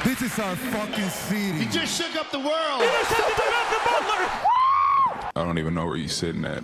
This is our fucking city. He just shook up the world. I don't even know where you're sitting at.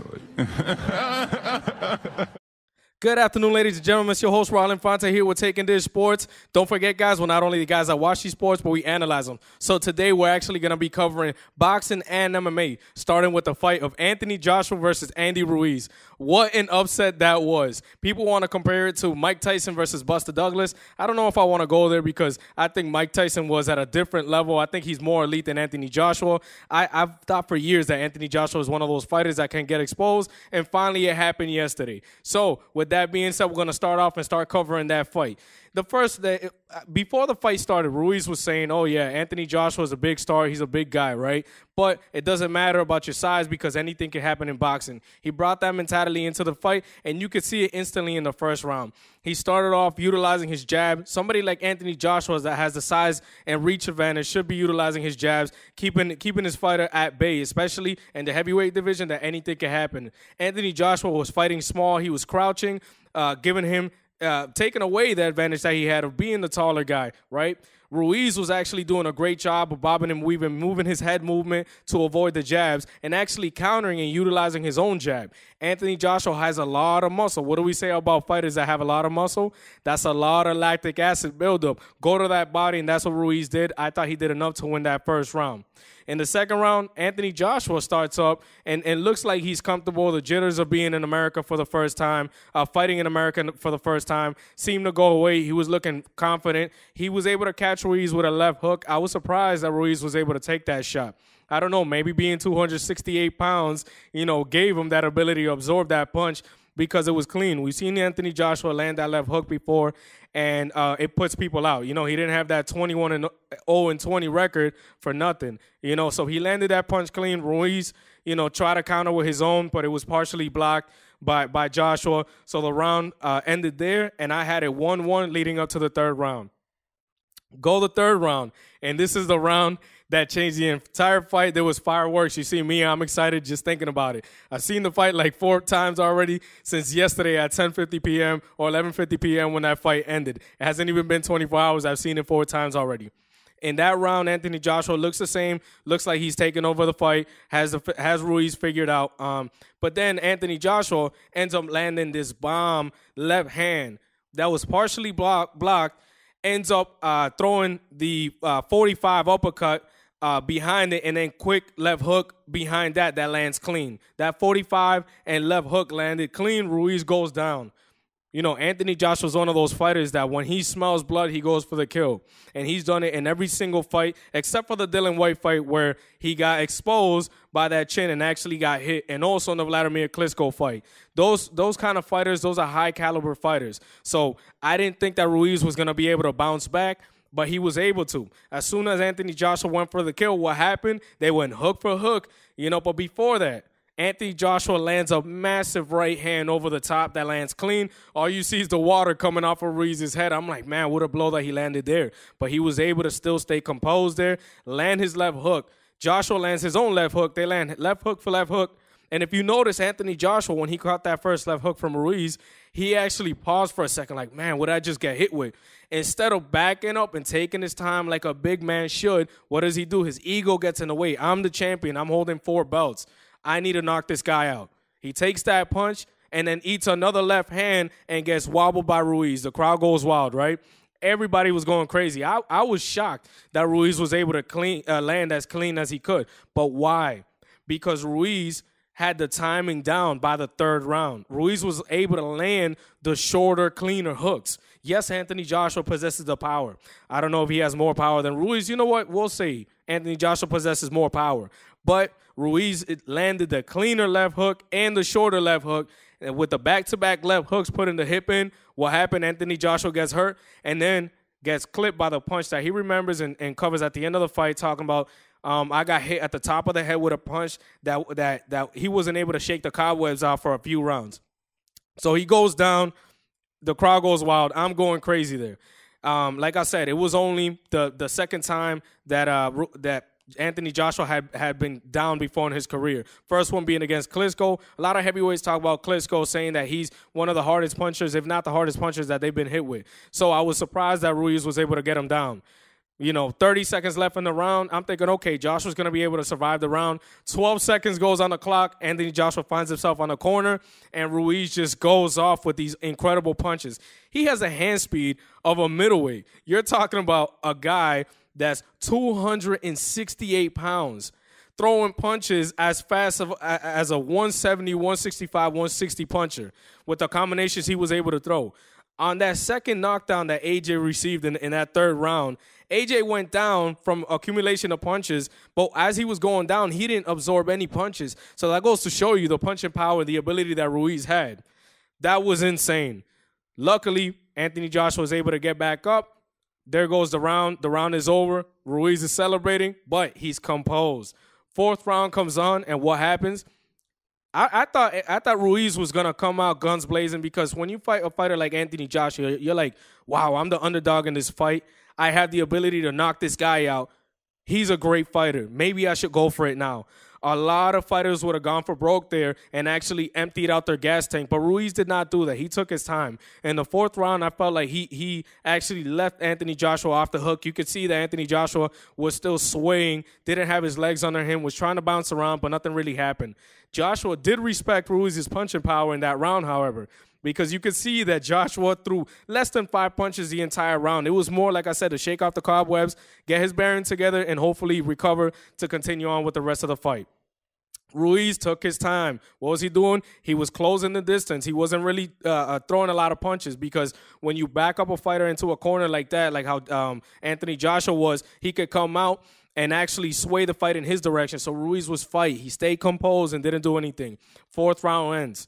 Good afternoon, ladies and gentlemen. It's your host, Raul Infante, here with Taking This Sports. Don't forget, guys, we're not only the guys that watch these sports, but we analyze them. So today, we're actually going to be covering boxing and MMA, starting with the fight of Anthony Joshua versus Andy Ruiz. What an upset that was. People want to compare it to Mike Tyson versus Buster Douglas. I don't know if I want to go there because I think Mike Tyson was at a different level. I think he's more elite than Anthony Joshua. I've thought for years that Anthony Joshua is one of those fighters that can get exposed, and finally it happened yesterday. So with that being said, we're going to start off and start covering that fight. Before the fight started, Ruiz was saying, oh, yeah, Anthony Joshua is a big star. He's a big guy, right? But it doesn't matter about your size because anything can happen in boxing. He brought that mentality into the fight, and you could see it instantly in the first round. He started off utilizing his jab. Somebody like Anthony Joshua that has the size and reach advantage should be utilizing his jabs, keeping his fighter at bay, especially in the heavyweight division that anything can happen. Anthony Joshua was fighting small. He was crouching, taking away the advantage that he had of being the taller guy, right? Ruiz was actually doing a great job of bobbing and weaving, moving his head movement to avoid the jabs and actually countering and utilizing his own jab. Anthony Joshua has a lot of muscle. What do we say about fighters that have a lot of muscle? That's a lot of lactic acid buildup. Go to that body, and that's what Ruiz did. I thought he did enough to win that first round. In the second round, Anthony Joshua starts up and looks like he's comfortable. The jitters of being in America for the first time, fighting in America for the first time, seemed to go away. He was looking confident. He was able to catch Ruiz with a left hook. I was surprised that Ruiz was able to take that shot. I don't know, maybe being 268 pounds, gave him that ability to absorb that punch because it was clean. We've seen Anthony Joshua land that left hook before, and it puts people out. He didn't have that 21-0-20 record for nothing. So he landed that punch clean. Ruiz, tried to counter with his own, but it was partially blocked by Joshua. So the round ended there, and I had it 1-1 leading up to the third round. Go the third round, and this is the round that changed the entire fight. There was fireworks. You see me, I'm excited just thinking about it. I've seen the fight like 4 times already since yesterday at 10:50 p.m. or 11:50 p.m. when that fight ended. It hasn't even been 24 hours. I've seen it 4 times already. In that round, Anthony Joshua looks the same, looks like he's taking over the fight, has Ruiz figured out. But then Anthony Joshua ends up landing this bomb left hand that was partially blocked, ends up throwing the 45 uppercut behind it, and then quick left hook behind that lands clean. That 45 and left hook landed clean. Ruiz goes down. Anthony Joshua's one of those fighters that when he smells blood, he goes for the kill. And he's done it in every single fight except for the Dillian Whyte fight where he got exposed by that chin and actually got hit, and also in the Vladimir Klitschko fight. Those kind of fighters, those are high-caliber fighters. So I didn't think that Ruiz was going to be able to bounce back, but he was able to. As soon as Anthony Joshua went for the kill, what happened? They went hook for hook, but before that, Anthony Joshua lands a massive right hand over the top that lands clean. All you see is the water coming off of Ruiz's head. I'm like, man, what a blow that he landed there. But he was able to still stay composed there, land his left hook. Joshua lands his own left hook. They land left hook for left hook. And if you notice, Anthony Joshua, when he caught that first left hook from Ruiz, he actually paused for a second like, man, what did I just get hit with? Instead of backing up and taking his time like a big man should, what does he do? His ego gets in the way. I'm the champion. I'm holding 4 belts. I need to knock this guy out. He takes that punch and then eats another left hand and gets wobbled by Ruiz. The crowd goes wild, right? Everybody was going crazy. I was shocked that Ruiz was able to land as clean as he could. But why? Because Ruiz had the timing down by the third round. Ruiz was able to land the shorter, cleaner hooks. Yes, Anthony Joshua possesses the power. I don't know if he has more power than Ruiz. You know what? We'll see. Anthony Joshua possesses more power. But Ruiz landed the cleaner left hook and the shorter left hook. And with the back-to-back left hooks put in the hip in, what happened? Anthony Joshua gets hurt and then gets clipped by the punch that he remembers and covers at the end of the fight, talking about, I got hit at the top of the head with a punch that he wasn't able to shake the cobwebs out for a few rounds. So he goes down. The crowd goes wild. I'm going crazy there. Like I said, it was only the second time that Anthony Joshua had been down before in his career. First one being against Klitschko. A lot of heavyweights talk about Klitschko, saying that he's one of the hardest punchers, if not the hardest punchers that they've been hit with. So I was surprised that Ruiz was able to get him down. 30 seconds left in the round. I'm thinking, okay, Joshua's going to be able to survive the round. 12 seconds goes on the clock. Anthony Joshua finds himself on the corner, and Ruiz just goes off with these incredible punches. He has a hand speed of a middleweight. You're talking about a guy that's 268 pounds throwing punches as fast as a 170, 165, 160 puncher with the combinations he was able to throw. On that second knockdown that AJ received in that third round, AJ went down from accumulation of punches, but as he was going down, he didn't absorb any punches. So that goes to show you the punching power, the ability that Ruiz had. That was insane. Luckily, Anthony Joshua was able to get back up. There goes the round. The round is over. Ruiz is celebrating, but he's composed. Fourth round comes on, and what happens? I thought Ruiz was gonna come out guns blazing, because when you fight a fighter like Anthony Joshua, you're like, wow, I'm the underdog in this fight. I have the ability to knock this guy out. He's a great fighter. Maybe I should go for it now. A lot of fighters would have gone for broke there and actually emptied out their gas tank, but Ruiz did not do that. He took his time. In the fourth round, I felt like he actually left Anthony Joshua off the hook. You could see that Anthony Joshua was still swaying, didn't have his legs under him, was trying to bounce around, but nothing really happened. Joshua did respect Ruiz's punching power in that round, however, because you could see that Joshua threw less than 5 punches the entire round. It was more, like I said, to shake off the cobwebs, get his bearings together, and hopefully recover to continue on with the rest of the fight. Ruiz took his time. What was he doing? He was closing the distance. He wasn't really throwing a lot of punches, because when you back up a fighter into a corner like that, like how Anthony Joshua was, he could come out and actually sway the fight in his direction. So Ruiz was fight. He stayed composed and didn't do anything. Fourth round ends.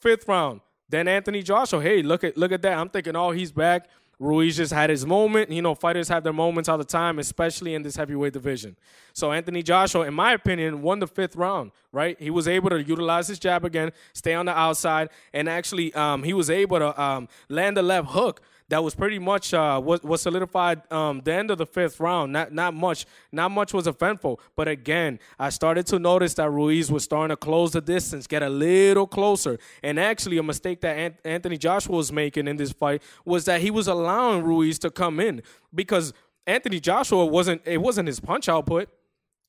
Fifth round. Then Anthony Joshua, hey, look at that. I'm thinking, oh, he's back. Ruiz just had his moment. Fighters have their moments all the time, especially in this heavyweight division. So Anthony Joshua, in my opinion, won the fifth round, right? He was able to utilize his jab again, stay on the outside, and actually he was able to land the left hook. That was pretty much what solidified the end of the fifth round. Not much was eventful. But again, I started to notice that Ruiz was starting to close the distance, get a little closer. And actually, a mistake that Anthony Joshua was making in this fight was that he was allowing Ruiz to come in, because Anthony Joshua wasn't his punch output.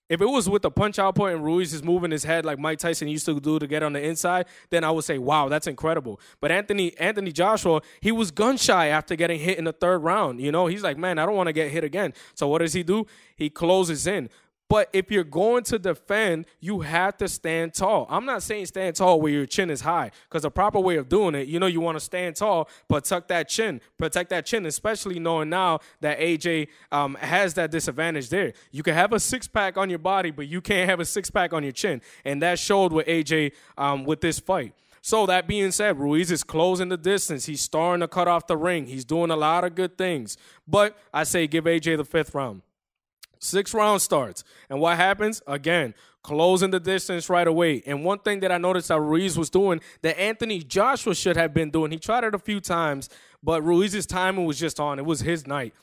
If it was with the punch output and Ruiz is moving his head like Mike Tyson used to do to get on the inside, then I would say, wow, that's incredible. But Anthony Joshua, he was gun shy after getting hit in the third round. He's like, man, I don't want to get hit again. So what does he do? He closes in. But if you're going to defend, you have to stand tall. I'm not saying stand tall where your chin is high, because the proper way of doing it, you want to stand tall, but tuck that chin, protect that chin, especially knowing now that AJ has that disadvantage there. You can have a six-pack on your body, but you can't have a six-pack on your chin, and that showed with AJ with this fight. So that being said, Ruiz is closing the distance. He's starting to cut off the ring. He's doing a lot of good things. But I say give AJ the fifth round. Sixth round starts, and what happens? Again, closing the distance right away. And one thing that I noticed that Ruiz was doing that Anthony Joshua should have been doing, he tried it a few times, but Ruiz's timing was just on. It was his night.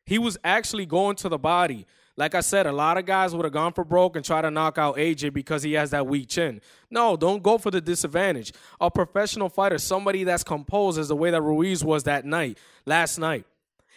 He was actually going to the body. Like I said, a lot of guys would have gone for broke and try to knock out AJ because he has that weak chin. No, don't go for the disadvantage. A professional fighter, somebody that's composed, is the way that Ruiz was that night, last night.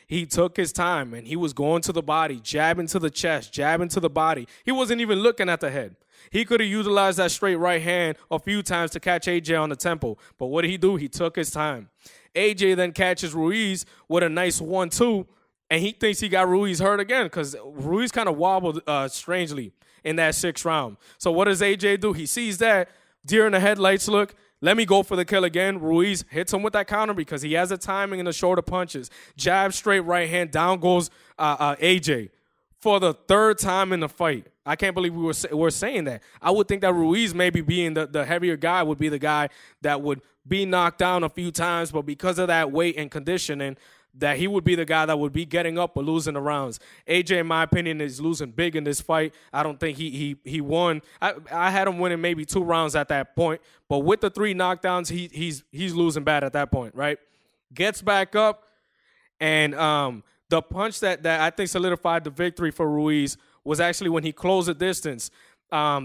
He took his time, and he was going to the body, jabbing to the chest, jabbing to the body. He wasn't even looking at the head. He could have utilized that straight right hand a few times to catch AJ on the temple. But what did he do? He took his time. AJ then catches Ruiz with a nice 1-2, and he thinks he got Ruiz hurt again, because Ruiz kind of wobbled strangely in that sixth round. So what does AJ do? He sees that, deer in the headlights look. Let me go for the kill again. Ruiz hits him with that counter because he has the timing and the shorter punches. Jab, straight right hand. Down goes AJ for the third time in the fight. I can't believe we're saying that. I would think that Ruiz, maybe being the heavier guy, would be the guy that would be knocked down a few times. But because of that weight and conditioning, that he would be the guy that would be getting up or losing the rounds. AJ, in my opinion, is losing big in this fight. I don't think he won. I had him winning maybe 2 rounds at that point, but with the 3 knockdowns, he's losing bad at that point, right? Gets back up, and the punch that I think solidified the victory for Ruiz was actually when he closed the distance.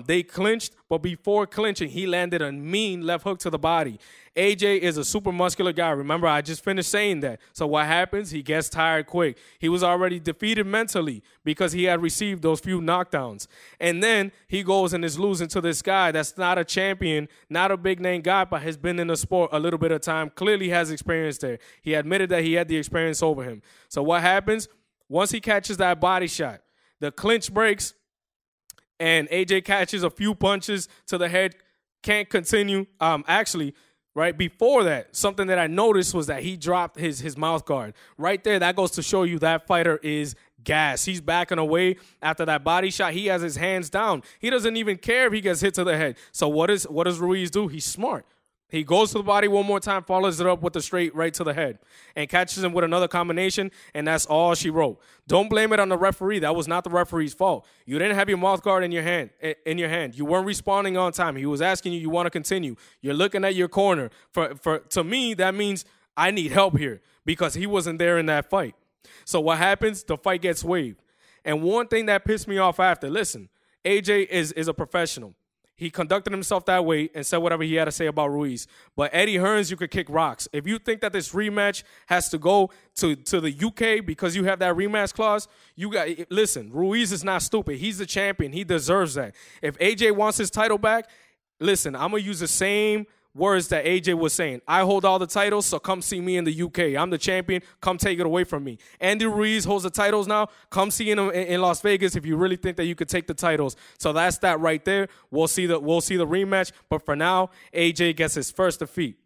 They clinched, but before clinching, he landed a mean left hook to the body. AJ is a super muscular guy. Remember, I just finished saying that. So what happens? He gets tired quick. He was already defeated mentally because he had received those few knockdowns. And then he goes and is losing to this guy that's not a champion, not a big-name guy, but has been in the sport a little bit of time, clearly has experience there. He admitted that he had the experience over him. So what happens? Once he catches that body shot, the clinch breaks, and AJ catches a few punches to the head, can't continue. Actually, right before that, something that I noticed was that he dropped his mouth guard. Right there, that goes to show you that fighter is gas. He's backing away after that body shot. He has his hands down. He doesn't even care if he gets hit to the head. So what does Ruiz do? He's smart. He goes to the body one more time, follows it up with a straight right to the head, and catches him with another combination, and that's all she wrote. Don't blame it on the referee. That was not the referee's fault. You didn't have your mouth guard in your hand. You weren't responding on time. He was asking you want to continue. You're looking at your corner. To me, that means I need help here because he wasn't there in that fight. So what happens? The fight gets waived. And one thing that pissed me off after, listen, AJ is a professional. He conducted himself that way and said whatever he had to say about Ruiz. But Eddie Hearns, you could kick rocks. If you think that this rematch has to go to the UK because you have that rematch clause, listen, Ruiz is not stupid. He's the champion. He deserves that. If AJ wants his title back, listen, I'm going to use the same words that AJ was saying. I hold all the titles, so come see me in the UK. I'm the champion. Come take it away from me. Andy Ruiz holds the titles now. Come see him in Las Vegas if you really think that you could take the titles. So that's that right there. We'll see the rematch. But for now, AJ gets his first defeat.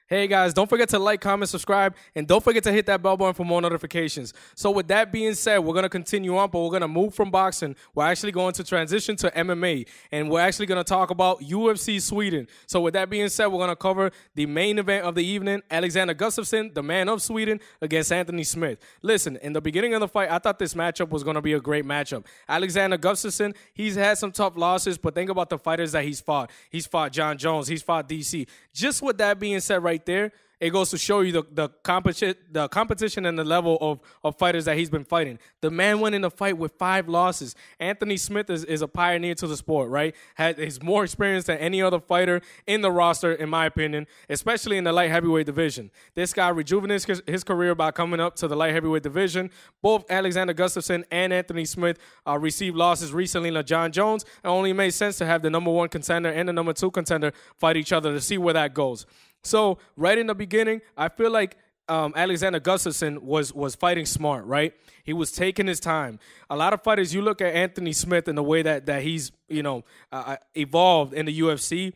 Hey guys, don't forget to like, comment, subscribe, and don't forget to hit that bell button for more notifications. So with that being said, we're going to continue on, but we're going to move from boxing. We're actually going to transition to MMA, and we're actually going to talk about UFC Sweden. So with that being said, we're going to cover the main event of the evening, Alexander Gustafsson, the man of Sweden, against Anthony Smith. Listen, in the beginning of the fight, I thought this matchup was going to be a great matchup. Alexander Gustafsson, he's had some tough losses, but think about the fighters that he's fought. He's fought John Jones. He's fought DC. Just with that being said right there, it goes to show you the competition and the level of fighters that he's been fighting. The man went in a fight with 5 losses. Anthony Smith is a pioneer to the sport, right? He's more experienced than any other fighter in the roster, in my opinion, especially in the light heavyweight division. This guy rejuvenates his career by coming up to the light heavyweight division. Both Alexander Gustafsson and Anthony Smith received losses recently to John Jones. It only made sense to have the number 1 contender and the number 2 contender fight each other to see where that goes. So right in the beginning, I feel like Alexander Gustafsson was fighting smart, right? He was taking his time. A lot of fighters, you look at Anthony Smith and the way that he's evolved in the UFC.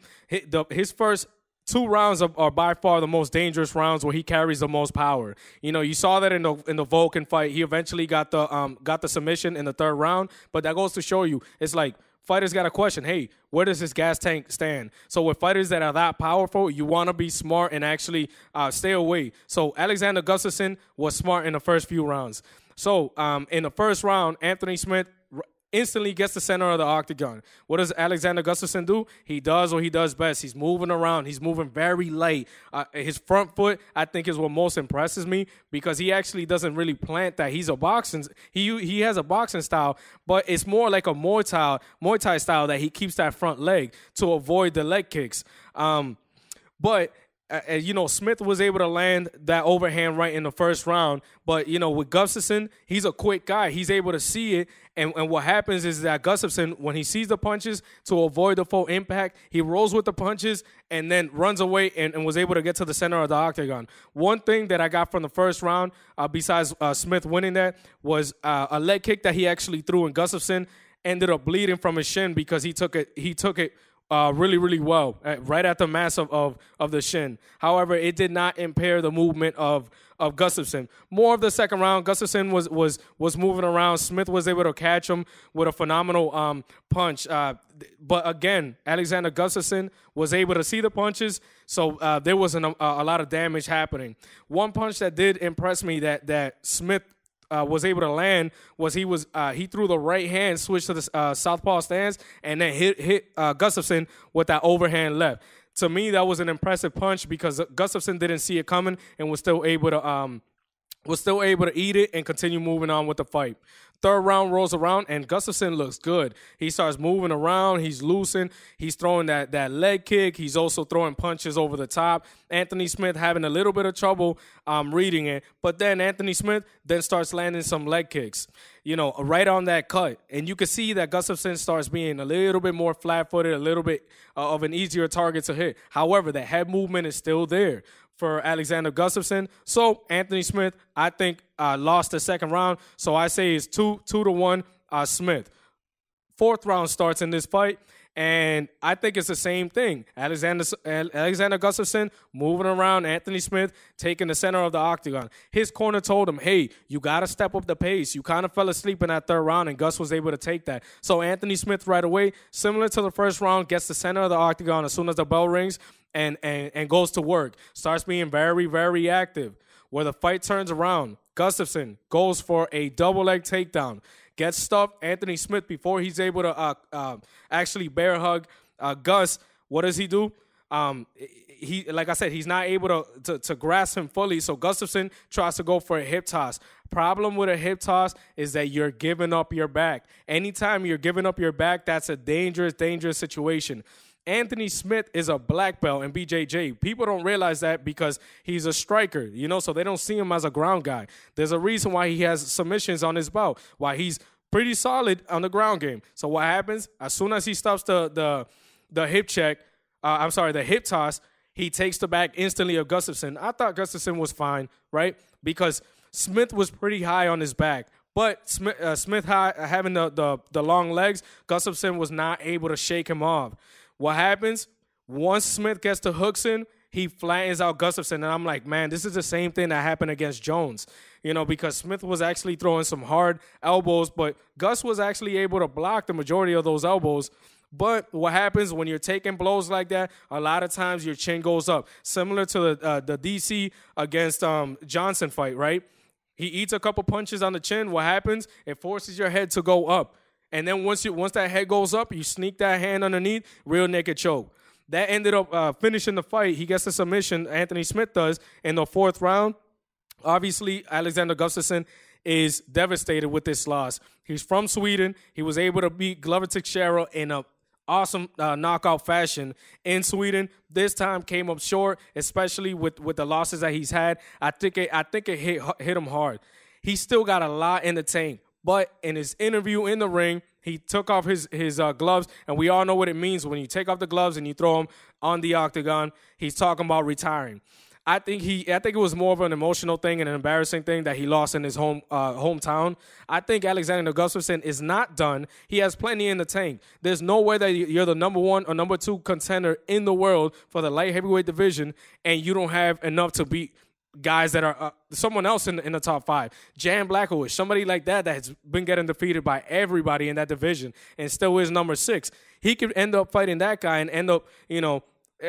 His first 2 rounds are by far the most dangerous rounds where he carries the most power. You saw that in the Vulcan fight. He eventually got the submission in the 3rd round, but that goes to show you it's like fighters got a question, hey, where does this gas tank stand? So with fighters that are that powerful, you want to be smart and actually stay away. So Alexander Gustafsson was smart in the first few rounds. So in the first round, Anthony Smith instantly gets the center of the octagon. What does Alexander Gustafsson do? He does what he does best. He's moving around. He's moving very light. His front foot, I think, is what most impresses me because he actually doesn't really plant that. He has a boxing style, but it's more like a Muay Thai style that he keeps that front leg to avoid the leg kicks. Smith was able to land that overhand right in the first round. But, with Gustafsson, he's a quick guy. He's able to see it. And what happens is that Gustafsson, when he sees the punches, to avoid the full impact, he rolls with the punches and then runs away and was able to get to the center of the octagon. One thing that I got from the first round, besides Smith winning that, was a leg kick that he actually threw, and Gustafsson ended up bleeding from his shin because he took it really, really well, right at the mass of the shin. However, it did not impair the movement of Gustafsson. More of the second round, Gustafsson was moving around. Smith was able to catch him with a phenomenal punch. But again, Alexander Gustafsson was able to see the punches, so there wasn't a lot of damage happening. One punch that did impress me that Smith was able to land was he threw the right hand, switched to the southpaw stance, and then hit Gustafsson with that overhand left. To me, that was an impressive punch because Gustafsson didn't see it coming and was still able to was still able to eat it and continue moving on with the fight. Third round rolls around, and Gustafsson looks good. He starts moving around. He's loosened. He's throwing that leg kick. He's also throwing punches over the top. Anthony Smith having a little bit of trouble reading it. But then Anthony Smith then starts landing some leg kicks, right on that cut. And you can see that Gustafsson starts being a little bit more flat-footed, a little bit of an easier target to hit. However, the head movement is still there for Alexander Gustafsson. So Anthony Smith, I think, lost the second round. So I say it's 2-1 Smith. Fourth round starts in this fight, and I think it's the same thing. Alexander Gustafsson moving around, Anthony Smith taking the center of the octagon. His corner told him, hey, you got to step up the pace. You kind of fell asleep in that third round, and Gus was able to take that. So Anthony Smith right away, similar to the first round, gets the center of the octagon as soon as the bell rings and goes to work. Starts being very, very active. Where the fight turns around, Gustafsson goes for a double leg takedown. Gets stuffed. Anthony Smith, before he's able to actually bear hug Gus, what does he do? Like I said, he's not able to grasp him fully. So Gustafsson tries to go for a hip toss. Problem with a hip toss is that you're giving up your back. Anytime you're giving up your back, that's a dangerous, dangerous situation. Anthony Smith is a black belt in BJJ. People don't realize that because he's a striker, so they don't see him as a ground guy. There's a reason why he has submissions on his belt, why he's pretty solid on the ground game. So what happens? As soon as he stops the hip check, the hip toss, he takes the back instantly of Gustafsson. I thought Gustafsson was fine, right? Because Smith was pretty high on his back. But Smith having the long legs, Gustafsson was not able to shake him off. What happens? Once Smith gets the hooks in, he flattens out Gustafsson. And I'm like, man, this is the same thing that happened against Jones. Because Smith was actually throwing some hard elbows, but Gus was actually able to block the majority of those elbows. But what happens when you're taking blows like that, a lot of times your chin goes up. Similar to the DC against Johnson fight, right? He eats a couple punches on the chin. What happens? It forces your head to go up. And then once that head goes up, you sneak that hand underneath, real naked choke. That ended up finishing the fight. He gets the submission, Anthony Smith does, in the fourth round. Obviously, Alexander Gustafsson is devastated with this loss. He's from Sweden. He was able to beat Glover Teixeira in a awesome knockout fashion in Sweden. This time came up short, especially with the losses that he's had. I think it hit him hard. He still got a lot in the tank. But in his interview in the ring, he took off his gloves, and we all know what it means when you take off the gloves and you throw them on the octagon. He's talking about retiring. I think it was more of an emotional thing and an embarrassing thing that he lost in his hometown. I think Alexander Gustafsson is not done. He has plenty in the tank. There's no way that you're the number one or number two contender in the world for the light heavyweight division, and you don't have enough to beat guys that are someone else in the top five. Jan Blachowicz, somebody like that has been getting defeated by everybody in that division and still is number 6. He could end up fighting that guy and end up,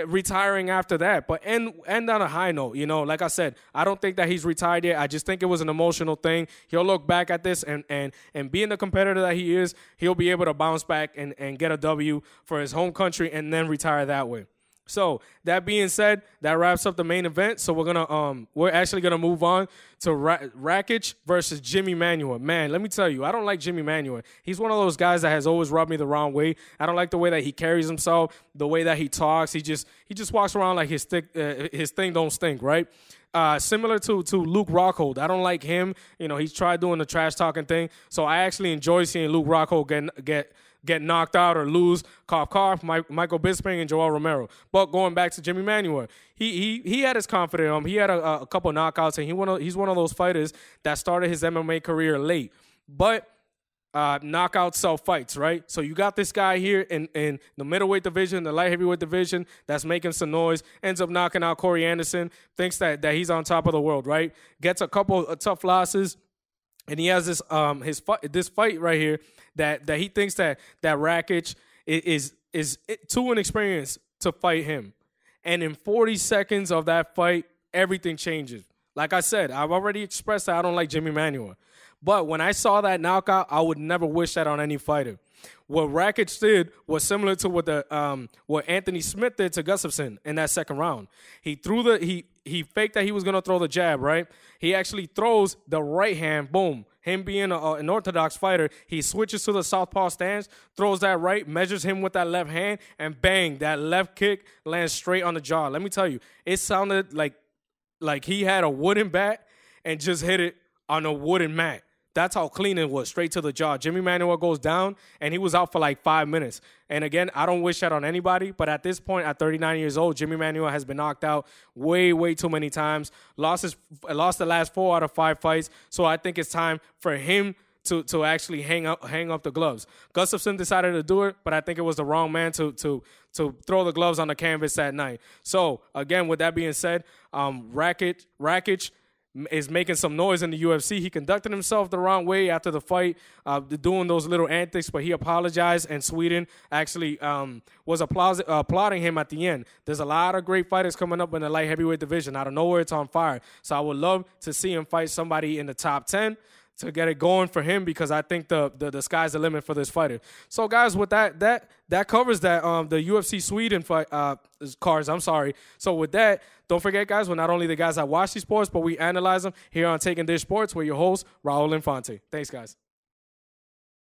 retiring after that. But end on a high note, like I said, I don't think that he's retired yet. I just think it was an emotional thing. He'll look back at this and being the competitor that he is, he'll be able to bounce back and get a W for his home country and then retire that way. So that being said, that wraps up the main event. So we're actually gonna move on to Rakic versus Jimmy Manuwa. Man, let me tell you, I don't like Jimmy Manuwa. He's one of those guys that has always rubbed me the wrong way. I don't like the way that he carries himself, the way that he talks. He just walks around like his thing don't stink, right? Similar to Luke Rockhold. I don't like him. He's tried doing the trash talking thing. So I actually enjoy seeing Luke Rockhold get knocked out or lose, cough, Michael Bisping and Joel Romero. But going back to Jimmy Manuwa, he had his confidence. He had a couple knockouts, and he's one of those fighters that started his MMA career late. But knockouts sell fights, right? So you got this guy here in the middleweight division, the light heavyweight division, that's making some noise, ends up knocking out Corey Anderson, thinks that he's on top of the world, right? Gets a couple of tough losses. And he has this fight right here that he thinks that Rakic is too inexperienced to fight him. And in 40 seconds of that fight, everything changes. Like I said, I've already expressed that I don't like Jimmy Manuwa. But when I saw that knockout, I would never wish that on any fighter. What Rakic did was similar to what Anthony Smith did to Gustafsson in that second round. He faked that he was gonna throw the jab, right? He actually throws the right hand, boom. Him being an orthodox fighter, he switches to the southpaw stance, throws that right, measures him with that left hand, and bang, that left kick lands straight on the jaw. Let me tell you, it sounded like he had a wooden bat and just hit it on a wooden mat. That's how clean it was, straight to the jaw. Jimmy Manuwa goes down, and he was out for like 5 minutes. And again, I don't wish that on anybody, but at this point, at 39 years old, Jimmy Manuwa has been knocked out way, way too many times. Lost the last 4 out of 5 fights, so I think it's time for him to actually hang up the gloves. Gustafsson decided to do it, but I think it was the wrong man to throw the gloves on the canvas that night. So, again, with that being said, Rakic is making some noise in the UFC. He conducted himself the wrong way after the fight, doing those little antics, but he apologized, and Sweden actually was applauding him at the end. There's a lot of great fighters coming up in the light heavyweight division. Out of nowhere, it's on fire. So I would love to see him fight somebody in the top 10 to get it going for him, because I think the sky's the limit for this fighter. So, guys, with that covers that the UFC Sweden fight cards. I'm sorry. So with that, don't forget, guys, we're not only the guys that watch these sports, but we analyze them here on Taking Dish Sports. We're your host, Raul Infante. Thanks, guys.